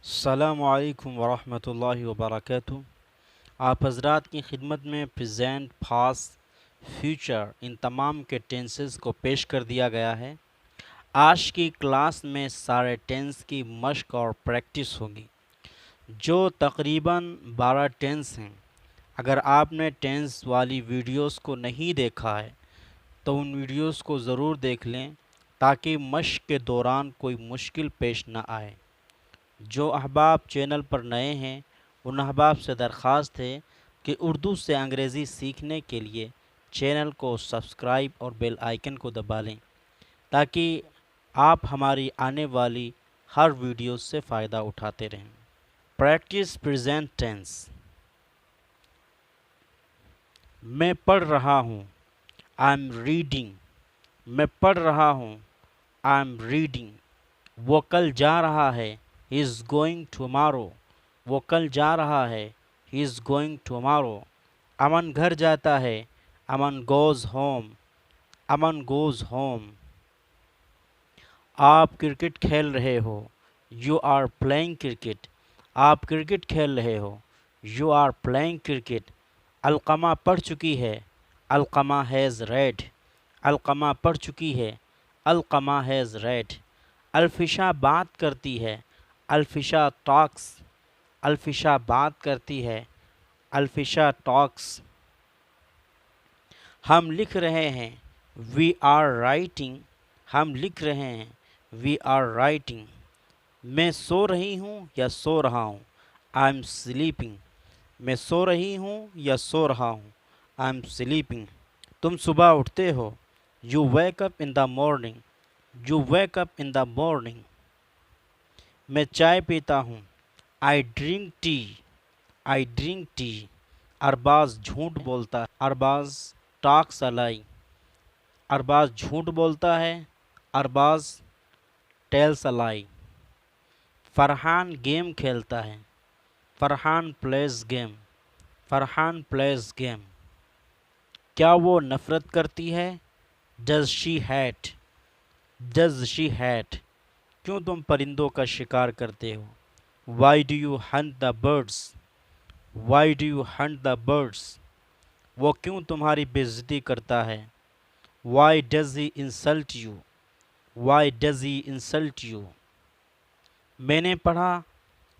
السلام علیکم ورحمۃ اللہ وبرکاتہ۔ آپ حضرات کی خدمت میں پریزینٹ، پاسٹ، فیوچر ان تمام کے ٹینسز کو پیش کر دیا گیا ہے۔ آج کی کلاس میں سارے ٹینس کی مشق اور پریکٹس ہوگی، جو تقریباً 12 ٹینس ہیں۔ اگر آپ نے ٹینس والی ویڈیوز کو نہیں دیکھا ہے تو ان ویڈیوز کو ضرور دیکھ لیں تاکہ مشق کے دوران کوئی مشکل پیش نہ آئے۔ جو احباب چینل پر نئے ہیں ان احباب سے درخواست ہے کہ اردو سے انگریزی سیکھنے کے لیے چینل کو سبسکرائب اور بیل آئیکن کو دبا لیں تاکہ آپ ہماری آنے والی ہر ویڈیو سے فائدہ اٹھاتے رہیں۔ Practice present tense. میں پڑھ رہا ہوں، آئی ایم ریڈنگ۔ میں پڑھ رہا ہوں، آئی ایم ریڈنگ۔ وہ کل جا رہا ہے، ہی از گوئنگ ٹمارو۔ وہ کل جا رہا ہے، ہی از گوئنگ ٹمارو۔ امن گھر جاتا ہے، امن گوز ہوم۔ امن گوز ہوم۔ آپ کرکٹ کھیل رہے ہو، یو آر پلئنگ کرکٹ۔ آپ کرکٹ کھیل رہے ہو، یو آر پلئنگ کرکٹ۔ علقمہ پڑھ چکی ہے، علقمہ ہیز ریڈ۔ علقمہ پڑھ چکی ہے، علقمہ ہیز ریڈ۔ الفشا بات کرتی ہے، الفشا ٹاکس۔ الفشا بات کرتی ہے، الفشا ٹاکس۔ ہم لکھ رہے ہیں، وی آر رائٹنگ۔ ہم لکھ رہے ہیں، وی آر رائٹنگ۔ میں سو رہی ہوں یا سو رہا ہوں، آئی ایم سلیپنگ۔ میں سو رہی ہوں یا سو رہا ہوں، آئی ایم سلیپنگ۔ تم صبح اٹھتے ہو، you wake up in the morning. You wake up in the morning. میں چائے پیتا ہوں، I drink tea. I drink tea. Arbaz جھوٹ بولتا ہے، ارباز ٹاکس اے لائی۔ ارباز جھوٹ بولتا ہے، ارباز ٹیلس اے لائی۔ فرحان گیم کھیلتا ہے، Farhan plays game. Farhan plays game. کیا وہ نفرت کرتی ہے، does she hate. Does she hate. کیوں تم پرندوں کا شکار کرتے ہو، why do you hunt the birds. Why do you hunt the birds. وہ کیوں تمہاری بے عزتی کرتا ہے، why does he insult you. Why does he insult you. میں نے پڑھا،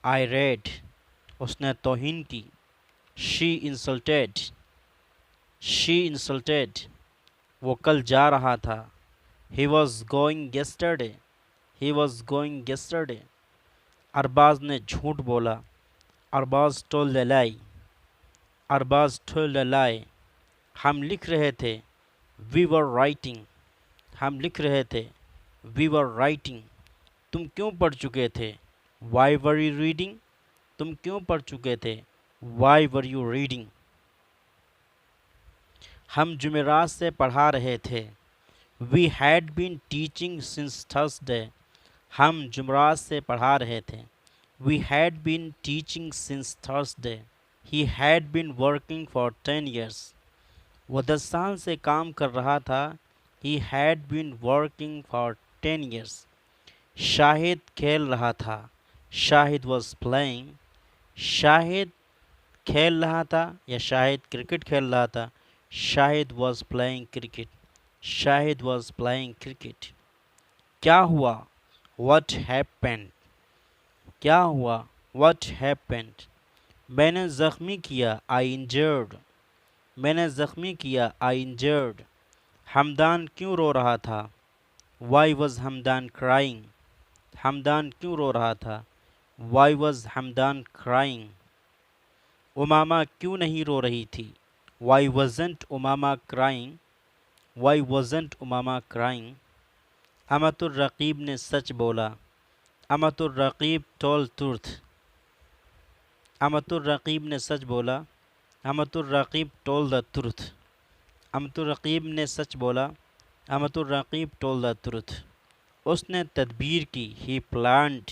آئی ریڈ۔ اس نے توہین کی، شی انسلٹیڈ۔ شی انسلٹیڈ۔ وہ کل جا رہا تھا، he was going yesterday. He was going yesterday. Arbaz نے جھوٹ بولا، ارباز ٹولڈ اے لائی۔ ارباز ٹولڈ اے لائی۔ ہم لکھ رہے تھے، وی ور رائٹنگ۔ ہم لکھ رہے تھے، وی ور رائٹنگ۔ تم کیوں پڑھ چکے تھے، وائی ور یو ریڈنگ۔ تم کیوں پڑھ چکے تھے، وائی ور یو ریڈنگ۔ ہم جمعرات سے پڑھا رہے تھے، we had been teaching since Thursday. ہم جمعرات سے پڑھا رہے تھے، we had been teaching since Thursday. He had been working for 10 years۔ وہ 10 سال سے کام کر رہا تھا، ہی had been working for 10 years۔ شاہد کھیل رہا تھا، شاہد واز پلئنگ۔ شاہد کھیل رہا تھا یا شاہد کرکٹ کھیل رہا تھا، Shahid was playing cricket. Shahid was playing cricket. کیا ہوا، واٹ ہیپنڈ۔ کیا ہوا، واٹ ہیپنڈ۔ میں نے زخمی کیا، آئی انجرڈ۔ میں نے زخمی کیا، آئی انجرڈ۔ حمدان کیوں رو رہا تھا، وائی واز حمدان کرائنگ۔ حمدان کیوں رو رہا تھا، وائی واز حمدان کرائنگ۔ امامہ کیوں نہیں رو رہی تھی، وائی وازنٹ امامہ کرائنگ۔ وائی وازنٹ امامہ کرائنگ۔ امت الرقیب نے سچ بولا، امت الرقیب ٹول ٹروتھ۔ امت الرقیب نے سچ بولا، امت الرقیب ٹول دا ٹروتھ۔ امت الرقیب نے سچ بولا، امت الرقیب ٹول دا ٹروتھ۔ اس نے تدبیر کی، ہی پلانڈ۔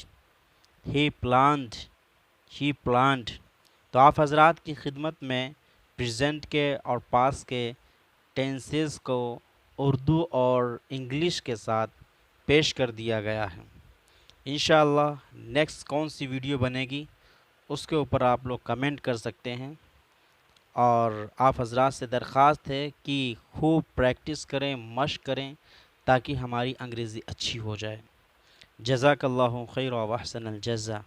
ہی پلانڈ۔ ہی پلانڈ۔ تو آپ حضرات کی خدمت میں پریزنٹ کے اور پاسٹ کے ٹینسز کو اردو اور انگلش کے ساتھ پیش کر دیا گیا ہے۔ انشاءاللہ نیکسٹ کون سی ویڈیو بنے گی اس کے اوپر آپ لوگ کمنٹ کر سکتے ہیں، اور آپ حضرات سے درخواست ہے کہ خوب پریکٹس کریں، مشق کریں، تاکہ ہماری انگریزی اچھی ہو جائے۔ جزاک اللہ خیر و احسن الجزا۔